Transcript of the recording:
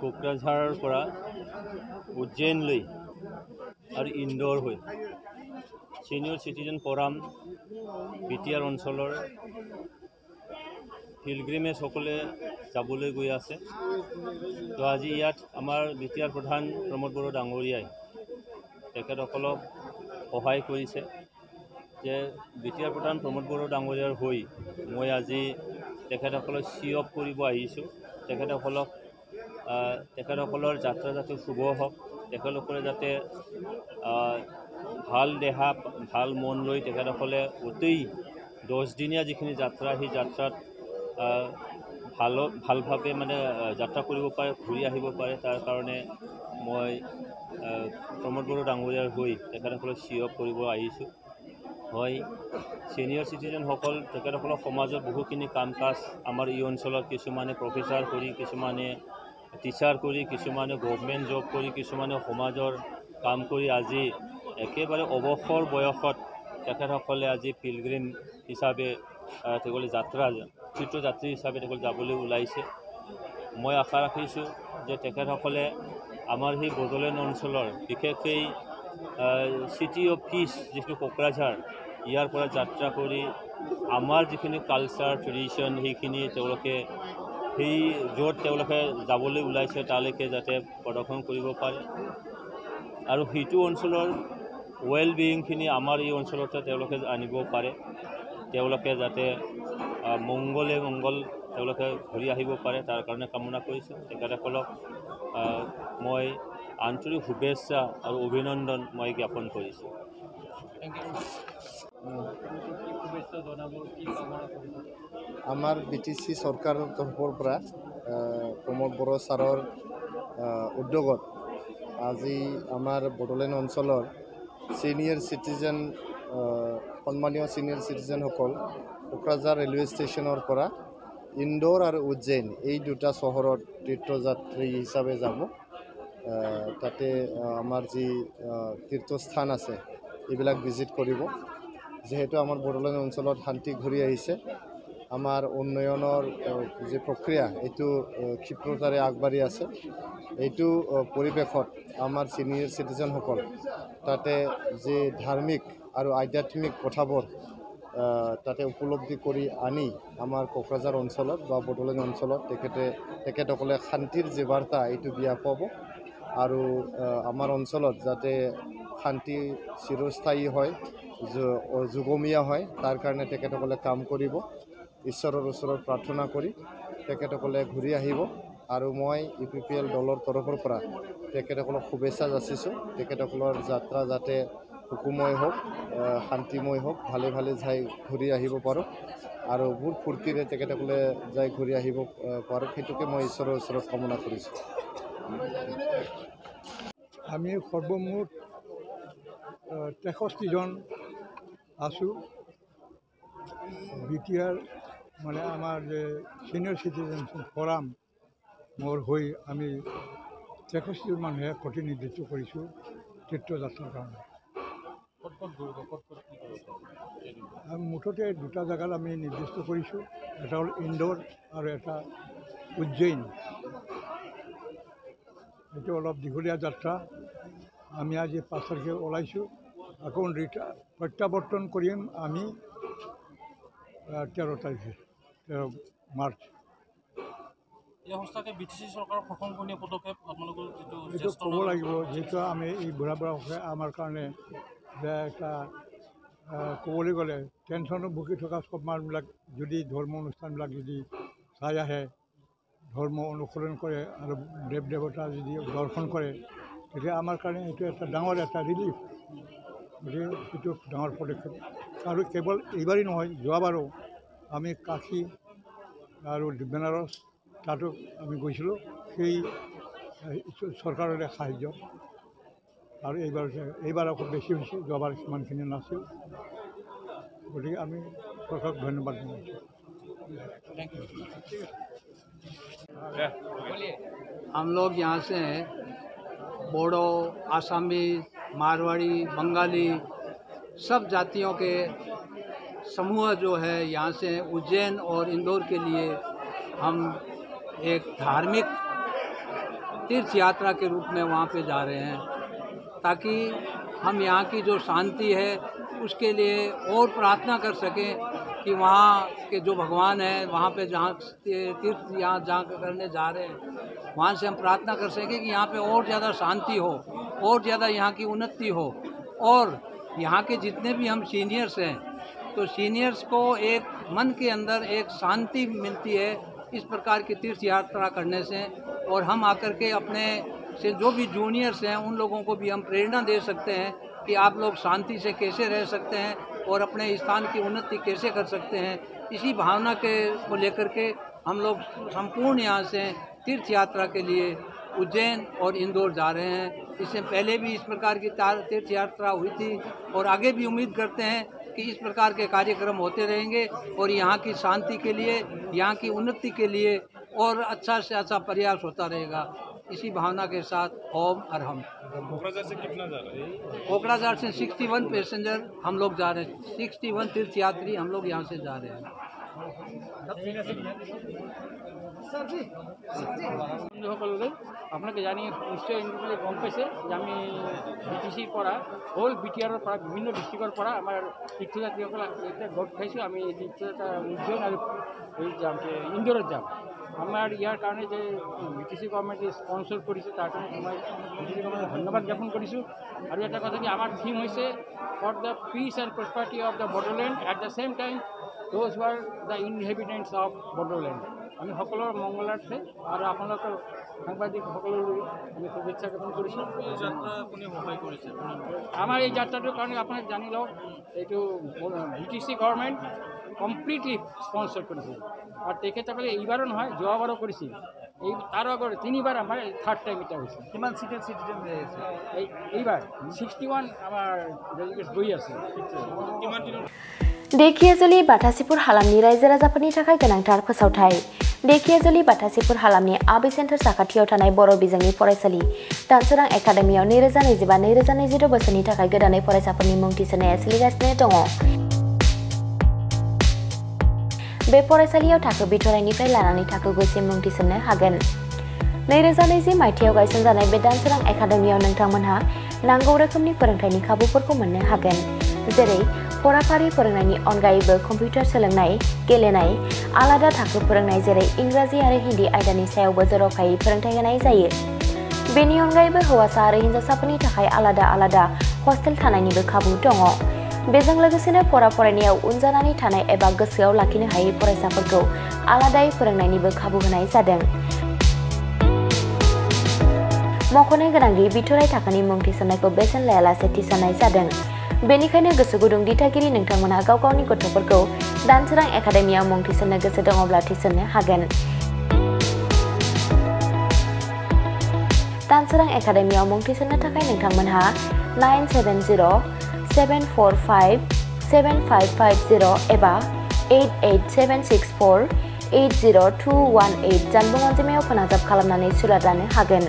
কোকৰাঝাৰৰ পৰা উজ্জয়নলৈ আৰু ইন্দোৰ হৈ সিনিয়ৰ সিটিজেন ফৰাম বিটিআৰ অঞ্চলৰ পিলগ্ৰিমেজসকলে যাবলৈ গৈ আছে। তো আজি ইয়াত আমাৰ বিটিআৰ প্ৰধান প্ৰমোদ বড়ো ডাঙৰীয়াই তেখেতসকলক সহায় কৰিছে যে বিটিআৰ প্ৰধান প্ৰমোদ বড়ো ডাঙৰীয়াৰ হৈ মই আজি তেখেতসকলক চিঅপ কৰিব আহিছোঁ। তেখেতসকলৰ যাত্ৰা যাতে শুভ হওক, তেখেতসকলে যাতে ভাল দেহা ভাল মন লৈ তেখেতসকলে গোটেই 10 দিনীয়া যিখিনি যাত্ৰা সেই যাত্ৰাত ভালভাৱে মানে যাত্ৰা কৰিব পাৰে, ঘূৰি আহিব পাৰে। তাৰ কাৰণে মই প্ৰমোদ বড়ো ডাঙৰীয়াৰ হৈ তেখেতসকলক চিঅপ কৰিব আহিছোঁ। হয়, ছিনিয়ৰ চিটিজেনসকল তেখেতসকলৰ সমাজত বহুখিনি কাম কাজ আমাৰ এই অঞ্চলত কিছুমানে প্ৰফেচাৰ কৰি, কিছুমানে টিচাৰ কৰি, কিছুমানে গভৰ্ণমেণ্ট জব কৰি, কিছুমানে সমাজৰ কাম কৰি আজি একেবাৰে অৱসৰ বয়সত তেখেতসকলে আজি পিলগ্ৰিম হিচাপে তেওঁলোকে তীৰ্থযাত্ৰী হিচাপে তেওঁলোকে যাবলৈ ওলাইছে। মই আশা ৰাখিছোঁ যে তেখেতসকলে আমাৰ সেই বড়োলেণ্ড অঞ্চলৰ বিশেষকৈ চিটি অফ পিচ যিটো কোকৰাঝাৰ ইয়াৰ পৰা যাত্ৰা কৰি আমাৰ যিখিনি কালচাৰ ট্ৰেডিশ্যন সেইখিনি তেওঁলোকে সেই য'ত তেওঁলোকে যাবলৈ ওলাইছে তালৈকে যাতে প্ৰদৰ্শন কৰিব পাৰে আৰু সেইটো অঞ্চলৰ ৱেল বিয়িংখিনি আমাৰ এই অঞ্চলতে তেওঁলোকে আনিব পাৰে। তেওঁলোকে যাতে মংগল তেওঁলোকে ঘূৰি আহিব পাৰে তাৰ কাৰণে কামনা কৰিছোঁ। তেখেতসকলক মই আন্তৰিক শুভেচ্ছা আৰু অভিনন্দন মই জ্ঞাপন কৰিছোঁ। আমাৰ বিটিচি চৰকাৰৰ তৰফৰ পৰা প্ৰমোদ বড়ো ছাৰৰ উদ্যোগত আজি আমাৰ বড়োলেণ্ড অঞ্চলৰ ছিনিয়ৰ চিটিজেন সন্মানীয় ছিনিয়ৰ চিটিজেনসকল কোকৰাঝাৰ ৰেলৱে ষ্টেচনৰ পৰা ইন্দোৰ আৰু উজ্জয়ন এই দুটা চহৰত তীৰ্থযাত্ৰী হিচাপে যাব। তাতে আমাৰ যি তীৰ্থস্থান আছে এইবিলাক ভিজিট কৰিব। যিহেতু আমাৰ বড়োলেণ্ড অঞ্চলত শান্তি ঘূৰি আহিছে, আমাৰ উন্নয়নৰ যি প্ৰক্ৰিয়া এইটো ক্ষিপ্ৰতাৰে আগবাঢ়ি আছে। এইটো পৰিৱেশত আমাৰ ছিনিয়ৰ চিটিজেনসকল তাতে যি ধাৰ্মিক আৰু আধ্যাত্মিক কথাবোৰ তাতে উপলব্ধি কৰি আনি আমাৰ কোকৰাঝাৰ অঞ্চলত বা বড়োলেণ্ড অঞ্চলত তেখেতসকলে শান্তিৰ যি বাৰ্তা এইটো বিয়পাব আৰু আমাৰ অঞ্চলত যাতে শান্তি চিৰস্থায়ী হয়, যুগমীয়া হয়, তাৰ কাৰণে তেখেতসকলে কাম কৰিব। ঈশ্বৰৰ ওচৰত প্ৰাৰ্থনা কৰি তেখেতসকলে ঘূৰি আহিব আৰু মই UPPL দলৰ তৰফৰ পৰা তেখেতসকলক শুভেচ্ছা যাচিছোঁ। তেখেতসকলৰ যাত্ৰা যাতে সুখময় হওক, শান্তিময় হওক, ভালে ভালে যাই ঘূৰি আহিব পাৰোঁ আৰু বহুত ফূৰ্তিৰে তেখেতসকলে যাই ঘূৰি আহিব পাৰোঁ, সেইটোকে মই ঈশ্বৰৰ ওচৰত কামনা কৰিছোঁ। আমি সৰ্বমুঠ 63জন আছোঁ। বিটিআৰ মানে আমাৰ যে ছিনিয়ৰ চিটিজেন ফৰাম মোৰ হৈ আমি 63জন মানুহে প্ৰতিনিধিত্ব কৰিছোঁ তীৰ্থযাত্ৰাৰ কাৰণে। মুঠতে দুটা জেগাত আমি নিৰ্দিষ্ট কৰিছোঁ, এটা হ'ল ইন্দোৰ আৰু এটা উজ্জয়ন। এইটো অলপ দীঘলীয়া যাত্ৰা। আমি আজি 5 তাৰিখে ওলাইছোঁ, আকৌ প্ৰত্যাৱৰ্তন কৰিম আমি 13 তাৰিখে 13 মাৰ্চ। সঁচাকৈ বিটিচি চৰকাৰৰ প্ৰশংসনীয় পদক্ষেপ আপোনালোকৰ এইটো ক'ব লাগিব, যিহেতু আমি এই বুঢ়াবয়সে আমাৰ কাৰণে যে এটা ক'বলৈ গ'লে টেনশ্যনত ভুগি থকা চব মানুহবিলাক যদি ধৰ্ম অনুষ্ঠানবিলাক যদি চাই আহে, ধৰ্ম অনুসৰণ কৰে আৰু দেৱ দেৱতা যদি দৰ্শন কৰে, তেতিয়া আমাৰ কাৰণে এইটো এটা ডাঙৰ এটা ৰিলিফ। গতিকে সেইটো ডাঙৰ পদক্ষেপ। আৰু কেৱল এইবাৰেই নহয়, যোৱাবাৰো আমি কাশী আৰু বেনাৰস তাতো আমি গৈছিলোঁ, সেই চৰকাৰৰে সাহায্য। আৰু এইবাৰ আকৌ বেছি হৈছে, যোৱাবাৰ সিমানখিনি নাছিল। গতিকে আমি চৰকাৰক ধন্যবাদ জনাইছোঁ। हम लोग यहाँ से हैं, बोडो, आसामी, मारवाड़ी, बंगाली सब जातियों के समूह जो है यहाँ से उज्जैन और इंदौर के लिए हम एक धार्मिक तीर्थ यात्रा के रूप में वहाँ पे जा रहे हैं, ताकि हम यहाँ की जो शांति है उसके लिए और प्रार्थना कर सकें कि वहाँ के जो भगवान हैं, वहाँ पे जहाँ तीर्थ यहाँ जहाँ करने जा रहे हैं, वहाँ से हम प्रार्थना कर सकें कि यहाँ पे और ज़्यादा शांति हो, और ज़्यादा यहाँ की उन्नति हो। और यहाँ के जितने भी हम सीनियर्स हैं, तो सीनियर्स को एक मन के अंदर एक शांति मिलती है इस प्रकार की तीर्थ यात्रा करने से। और हम आकर के अपने से जो भी जूनियर्स हैं उन लोगों को भी हम प्रेरणा दे सकते हैं कि आप लोग शांति से कैसे रह सकते हैं और अपने स्थान की उन्नति कैसे कर सकते हैं। इसी भावना के को लेकर के हम लोग संपूर्ण यहाँ से तीर्थ यात्रा के लिए उज्जैन और इंदौर जा रहे हैं। इससे पहले भी इस प्रकार की तीर्थ यात्रा हुई थी और आगे भी उम्मीद करते हैं कि इस प्रकार के कार्यक्रम होते रहेंगे और यहाँ की शांति के लिए, यहाँ की उन्नति के लिए और अच्छा से अच्छा प्रयास होता रहेगा। इसी भावना के साथ ओम अरहम। कोकराझार से कितना जा रहा है? कोकराझार से 61 पैसेंजर हम लोग जा रहे हैं, 61 तीर्थ यात्री हम लोग यहाँ से जा रहे हैं। বন্ধুসকললৈ আপোনালোকে জানি নিশ্চয় ইন্দ্ৰলৈ গম পাইছে যে আমি BTC পৰা হোল BTR পৰা বিভিন্ন ডিষ্ট্ৰিক্টৰ পৰা আমাৰ তীৰ্থযাত্ৰীসকল এতিয়া গোট খাইছোঁ। আমি তীৰ্থযাত্ৰা উজ্জয়ন আৰু ইন্দোৰত যাম। আমাৰ ইয়াৰ কাৰণে যে BTC গভৰ্ণমেণ্টে স্পন্সৰ কৰিছে তাৰ কাৰণে মই BTC গভৰ্ণমেণ্টক ধন্যবাদ জ্ঞাপন কৰিছোঁ। আৰু এটা কথা কি আমাৰ থিম হৈছে for the peace and prosperity of the Bodoland at the same time those were the inhabitants of Bodoland। আমি সকলৰ মংগলাৰ্থে আৰু আপোনালোকৰ সাংবাদিকসকললৈ আমি শুভেচ্ছা জ্ঞাপন কৰিছোঁ। এই যাত্ৰা কোনে সহায় কৰিছে? আমাৰ এই যাত্ৰাটোৰ কাৰণে আপোনাক জানি লওক, এইটো BTC গভৰ্ণমেণ্ট কমপ্লিটলি স্পন্সৰ কৰিছিল আৰু তেখেতসকলে এইবাৰো নহয় যোৱাবাৰো কৰিছিল। এই তাৰ আগৰ 3বাৰ আমাৰ থাৰ্ড টাইম এটা হৈছে। কিমান চিটেড চিটিজেন আছে? এইবাৰ 61 আমাৰ ডেলিগেটছ গৈ আছে। কিমান দিনৰ देखियाजुलि बाथासिपुर हालामनि रायजो राजाफोरनि थाखाय गोनांथार फोसावथाय। देखियाजुलि बाथासिपुर हालामनि आबि सेन्टार साखाथियाव थानाय बर' बिजोंनि फरायसालि दानसोरां एकाडेमियाव 2025-2026 बोसोरनि थाखाय गोदानै फरायसाफोरनि मुं थिसननाया सोलिगासिनो दङ। बे फरायसालियाव थाखो बिथराइनिफ्राय लानानै थाखो 9सिम मुं थिसननो हागोन। 2020 मायथाइयाव गायसनजानाय बे दानसोरां एकाडेमियाव नोंथांमोनहा नांगौ रोखोमनि फोरोंथायनि खाबुफोरखौ मोननो हागोन, जेरै फराफारि फोरोंनायनि अनगायैबो कम्पिउटार सोलोंनाय, गेलेनाय, आलादा थाखो फोरोंनाय जेरै इंराजि आरो हिन्दी आयदानि सायावबो जर'खायै फोरोंथाय होनाय जायो। बेनि अनगायैबो हौवासा आरो हिन्जावसाफोरनि थाखाय आलादा आलादा हस्टेल थानायनिबो खाबु दङ। बेजों लोगोसेनो फरायनायाव उन जानानै थानाय एबा गोसोआव लाखिनो हायै फरायसाफोरखौ आलादायै फोरोंनायनिबो खाबु होनाय जादों। मख'नो गोनांदि बिथराइ थाखोनि मुं थिसननायखौ बेसेन लायालासे थिसननाय जादों। बेनिखायनो गोसो गुदुं दिथागिरि नोंथांमोनहा गाव गावनि गथ'फोरखौ दानसोरां एकाडेमियाव मुं थिसननो गोसो दङब्ला थिसननो हागोन। दानसोरां एकाडेमियाव मुं थिसननो थाखाय नोंथांमोनहा 9707457550 एबा 88764802118 जानबुं अनजिमायाव फोनांजाब खालामनानै सुलाद लानो हागोन।